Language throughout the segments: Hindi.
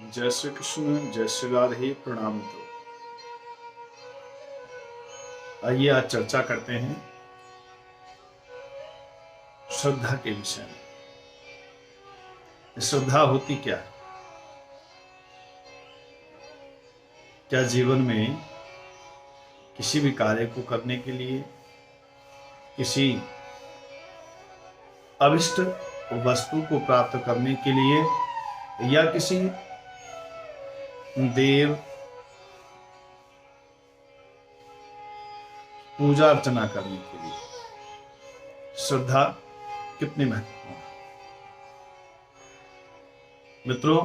जय श्री कृष्ण, जय श्री राधे, प्रणाम। तो आइए आज चर्चा करते हैं श्रद्धा के विषय में। श्रद्धा होती क्या है? क्या जीवन में किसी भी कार्य को करने के लिए, किसी अभिष्ट वस्तु को प्राप्त करने के लिए, या किसी देव पूजा अर्चना करने के लिए श्रद्धा कितनी महत्वपूर्ण है? मित्रों,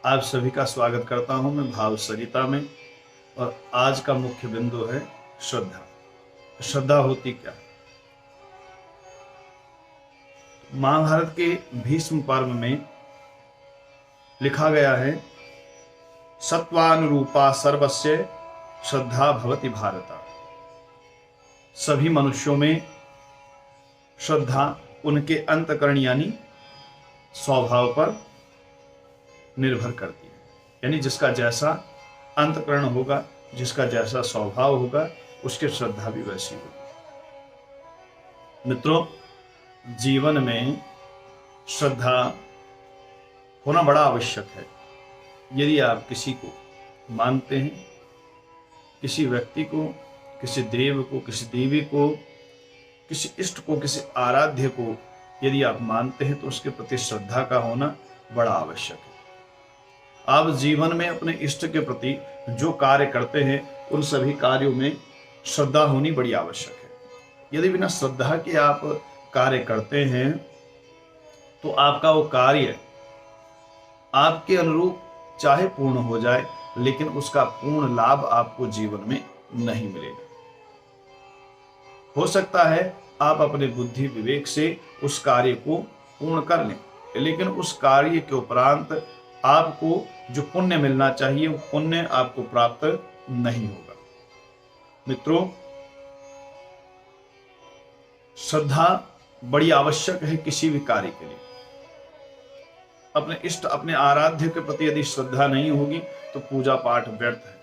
आप सभी का स्वागत करता हूं मैं भाव सरिता में। और आज का मुख्य बिंदु है श्रद्धा। श्रद्धा होती क्या? महाभारत के भीष्म पर्व में लिखा गया है, सत्वानुरूपा सर्वस्य श्रद्धा भवति भारत। सभी मनुष्यों में श्रद्धा उनके अंतःकरण यानी स्वभाव पर निर्भर करती है। यानी जिसका जैसा अंतःकरण होगा, जिसका जैसा स्वभाव होगा, उसकी श्रद्धा भी वैसी होगी। मित्रों, जीवन में श्रद्धा होना बड़ा आवश्यक है। यदि आप किसी को मानते हैं, किसी व्यक्ति को, किसी देव को, किसी देवी को, किसी इष्ट को, किसी आराध्य को यदि आप मानते हैं, तो उसके प्रति श्रद्धा का होना बड़ा आवश्यक है। आप जीवन में अपने इष्ट के प्रति जो कार्य करते हैं, उन सभी कार्यों में श्रद्धा होनी बड़ी आवश्यक है। यदि बिना श्रद्धा के आप कार्य करते हैं, तो आपका वो कार्य आपके अनुरूप चाहे पूर्ण हो जाए, लेकिन उसका पूर्ण लाभ आपको जीवन में नहीं मिलेगा। हो सकता है आप अपने बुद्धि विवेक से उस कार्य को पूर्ण कर लें, लेकिन उस कार्य के उपरांत आपको जो पुण्य मिलना चाहिए, वो पुण्य आपको प्राप्त नहीं होगा। मित्रों, श्रद्धा बड़ी आवश्यक है किसी भी कार्य के लिए। अपने इष्ट, अपने आराध्य के प्रति यदि श्रद्धा नहीं होगी, तो पूजा पाठ व्यर्थ है।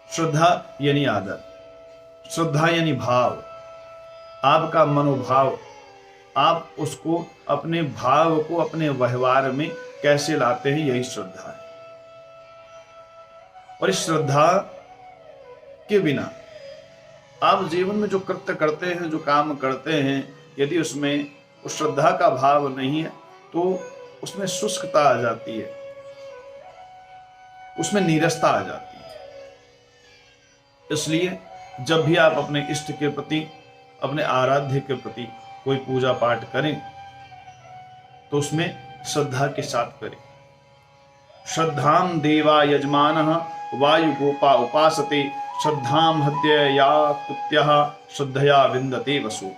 श्रद्धा यानी आदर, श्रद्धा यानी भाव, आपका मनोभाव। आप उसको, अपने भाव को अपने व्यवहार में कैसे लाते हैं, यही श्रद्धा है। और इस श्रद्धा के बिना आप जीवन में जो कृत्य करते हैं, जो काम करते हैं, यदि उसमें उस श्रद्धा का भाव नहीं है, तो उसमें शुष्कता आ जाती है, उसमें नीरसता आ जाती है। इसलिए जब भी आप अपने इष्ट के प्रति, अपने आराध्य के प्रति कोई पूजा पाठ करें, तो उसमें श्रद्धा के साथ करें। श्रद्धाम देवा यजमानः वायु गोपा उपासते, श्रद्धाम हृदया कुत्यः श्रद्धया विन्दते वसु।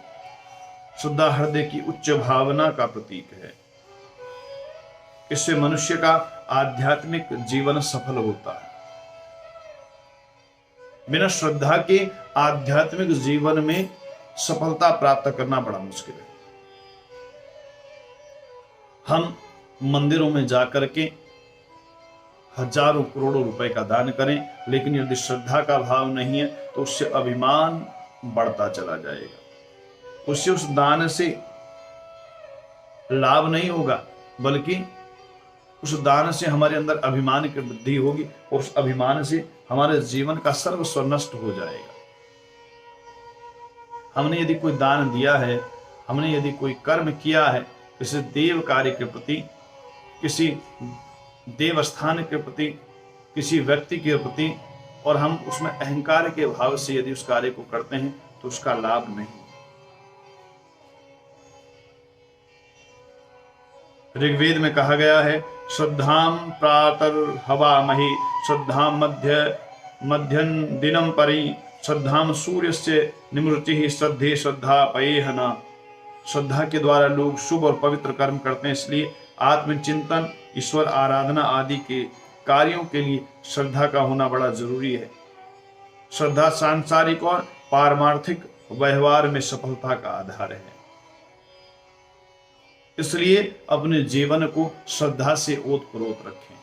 श्रद्धा हृदय की उच्च भावना का प्रतीक है। इससे मनुष्य का आध्यात्मिक जीवन सफल होता है। बिना श्रद्धा के आध्यात्मिक जीवन में सफलता प्राप्त करना बड़ा मुश्किल है। हम मंदिरों में जाकर के हजारों करोड़ों रुपए का दान करें, लेकिन यदि श्रद्धा का भाव नहीं है, तो उससे अभिमान बढ़ता चला जाएगा। उससे, उस दान से लाभ नहीं होगा, बल्कि उस दान से हमारे अंदर अभिमान की वृद्धि होगी, और उस अभिमान से हमारे जीवन का सर्वस्व नष्ट हो जाएगा। हमने यदि कोई दान दिया है, हमने यदि कोई कर्म किया है, किसी देव कार्य के प्रति, किसी देवस्थान के प्रति, किसी व्यक्ति के प्रति, और हम उसमें अहंकार के भाव से यदि उस कार्य को करते हैं, तो उसका लाभ नहीं। ऋग्वेद में कहा गया है, श्रद्धाम प्रातर्हवामहि, श्रद्धाम मध्यन दिनम परि, श्रद्धाम सूर्यस्य निमृतिः, श्रद्धे श्रद्धा पयेहना। श्रद्धा के द्वारा लोग शुभ और पवित्र कर्म करते हैं, इसलिए आत्मचिंतन, ईश्वर आराधना आदि के कार्यों के लिए श्रद्धा का होना बड़ा जरूरी है। श्रद्धा सांसारिक और पारमार्थिक व्यवहार में सफलता का आधार है। इसलिए अपने जीवन को श्रद्धा से ओतप्रोत रखें।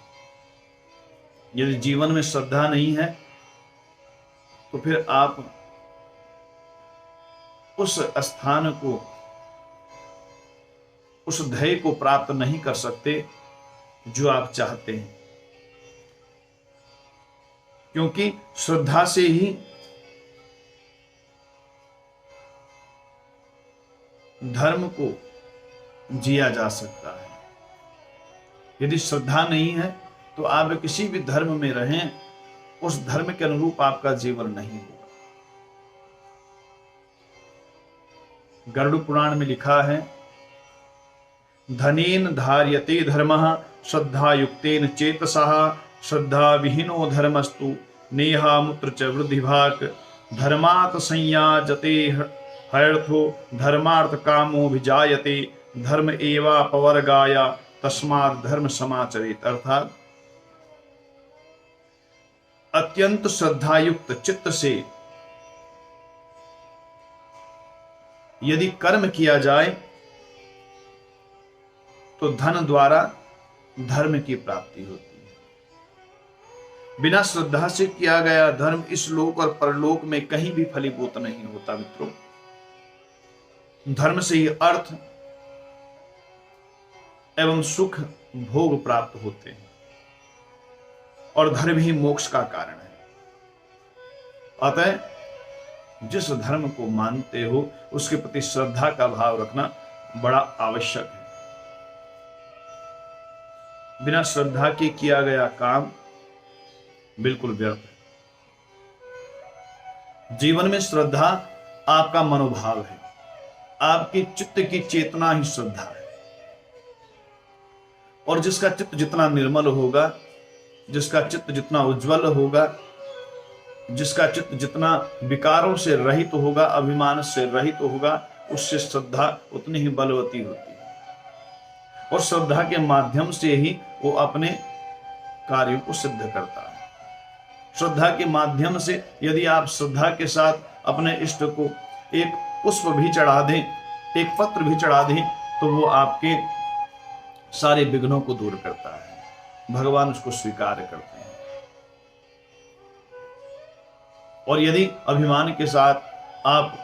यदि जीवन में श्रद्धा नहीं है तो फिर आप उस स्थान को, उस ध्येय को प्राप्त नहीं कर सकते जो आप चाहते हैं, क्योंकि श्रद्धा से ही धर्म को जिया जा सकता है। यदि श्रद्धा नहीं है तो आप किसी भी धर्म में रहें, उस धर्म के अनुरूप आपका जीवन नहीं होगा। गरुड़ पुराण में लिखा है, धनेन धार्यते धर्मः श्रद्धा युक्तेन चेतसः श्रद्धा विहीनो धर्मस्तु नेहामुत्र च वृद्धिभाक् धर्मात् संयाजते हयर्थो धर्मार्थ कामो विजायते धर्म एवापवर्गाय तस्मात् धर्म समाचरेत। अर्थात अत्यंत श्रद्धायुक्त चित्त से यदि कर्म किया जाए तो धन द्वारा धर्म की प्राप्ति होती है। बिना श्रद्धा से किया गया धर्म इस लोक और परलोक में कहीं भी फलीभूत नहीं होता। मित्रों, धर्म से ही अर्थ एवं सुख भोग प्राप्त होते हैं और धर्म ही मोक्ष का कारण है। अतः जिस धर्म को मानते हो उसके प्रति श्रद्धा का भाव रखना बड़ा आवश्यक है। बिना श्रद्धा के किया गया काम बिल्कुल व्यर्थ है। जीवन में श्रद्धा आपका मनोभाव है, आपकी चित्त की चेतना ही श्रद्धा है। और जिसका चित्त जितना निर्मल होगा, जिसका चित्त जितना उज्जवल होगा, जिसका चित्त जितना विकारों से रहित होगा, अभिमान से रहित होगा, उससे श्रद्धा उतनी ही बलवती होती है। और श्रद्धा के माध्यम से ही वो अपने कार्यों को सिद्ध करता है। श्रद्धा के माध्यम से यदि आप श्रद्धा के साथ अपने इष्ट को एक पुष्प भी चढ़ा दें, एक पत्र भी चढ़ा दें, तो वो आपके सारे विघ्नों को दूर करता है। भगवान उसको स्वीकार करते हैं। और यदि अभिमान के साथ आप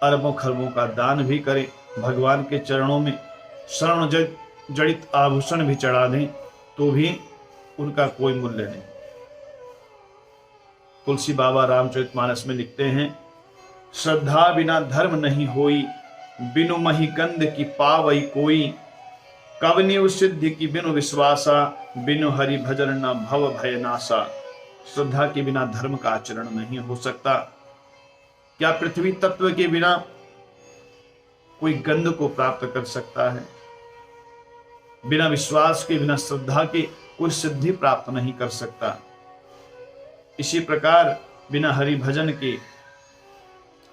अरबों खरबों का दान भी करें, भगवान के चरणों में स्वर्ण जड़ित आभूषण भी चढ़ा दें, तो भी उनका कोई मूल्य नहीं। तुलसी बाबा रामचरितमानस में लिखते हैं, श्रद्धा बिना धर्म नहीं होई, बिनु मही गंध की पावई कोई, कवनि सिद्धि की बिनु विश्वासा, बिनु हरि भजन न भव भय नासा। श्रद्धा के बिना धर्म का आचरण नहीं हो सकता। क्या पृथ्वी तत्व के बिना कोई गंध को प्राप्त कर सकता है? बिना विश्वास के, बिना श्रद्धा के कोई सिद्धि प्राप्त नहीं कर सकता। इसी प्रकार बिना हरि भजन के,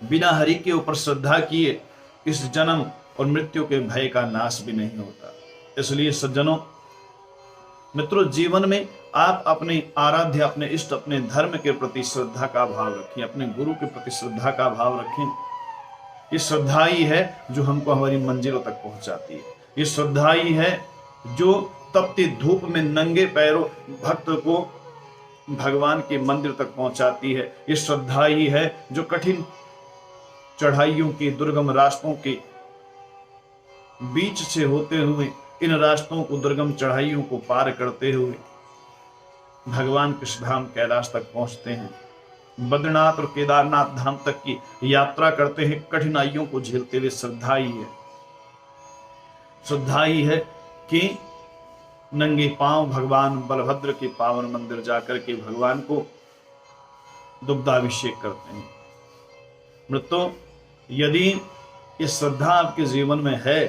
बिना हरि के ऊपर श्रद्धा किए इस जन्म और मृत्यु के भय का नाश भी नहीं होता। इसलिए सज्जनों, मित्रों, जीवन में आप अपने आराध्य, अपने इष्ट, अपने धर्म के प्रति श्रद्धा का भाव रखें, अपने गुरु के प्रति श्रद्धा का भाव रखें। ये श्रद्धा ही है जो हमको हमारी मंजिलों तक पहुंचाती है। ये श्रद्धा ही है जो तपती धूप में नंगे पैरों भक्त को भगवान के मंदिर तक पहुंचाती है। ये श्रद्धा ही है जो कठिन चढ़ाइयों के, दुर्गम रास्तों के बीच से होते हुए, इन रास्तों को, दुर्गम चढ़ाइयों को पार करते हुए भगवान कृष्ण धाम कैलाश तक पहुंचते हैं। बद्रीनाथ और केदारनाथ धाम तक की यात्रा करते हैं, कठिनाइयों को झेलते हुए। श्रद्धा ही है, श्रद्धा ही है कि नंगे पांव भगवान बलभद्र के पावन मंदिर जाकर के भगवान को दुग्धाभिषेक करते हैं। मित्रों, यदि ये श्रद्धा आपके जीवन में है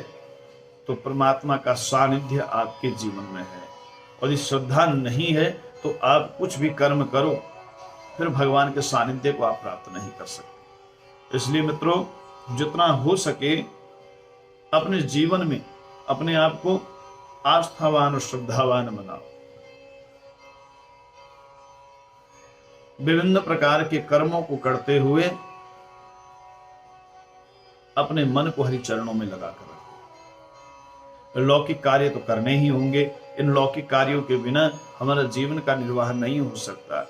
तो परमात्मा का सानिध्य आपके जीवन में है। और यदि श्रद्धा नहीं है तो आप कुछ भी कर्म करो, फिर भगवान के सानिध्य को आप प्राप्त नहीं कर सकते। इसलिए मित्रों, जितना हो सके अपने जीवन में अपने आप को आस्थावान और श्रद्धावान बनाओ। विभिन्न प्रकार के कर्मों को करते हुए अपने मन को हरि चरणों में लगा कर रखो। लौकिक कार्य तो करने ही होंगे। इन लौकिक कार्यों के बिना हमारा जीवन का निर्वाह नहीं हो सकता,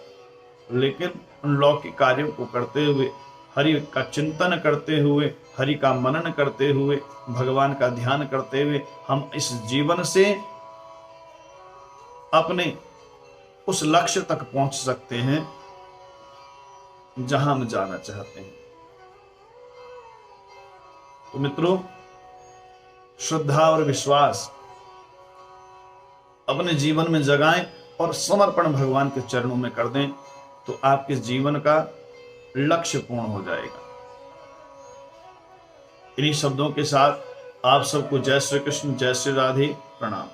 लेकिन उन लौकिक कार्यों को करते हुए, हरि का चिंतन करते हुए, हरि का मनन करते हुए, भगवान का ध्यान करते हुए हम इस जीवन से अपने उस लक्ष्य तक पहुंच सकते हैं जहां हम जाना चाहते हैं। तो मित्रों, श्रद्धा और विश्वास अपने जीवन में जगाएं और समर्पण भगवान के चरणों में कर दें, तो आपके जीवन का लक्ष्य पूर्ण हो जाएगा। इन्हीं शब्दों के साथ आप सबको जय श्री कृष्ण, जय श्री राधे, प्रणाम।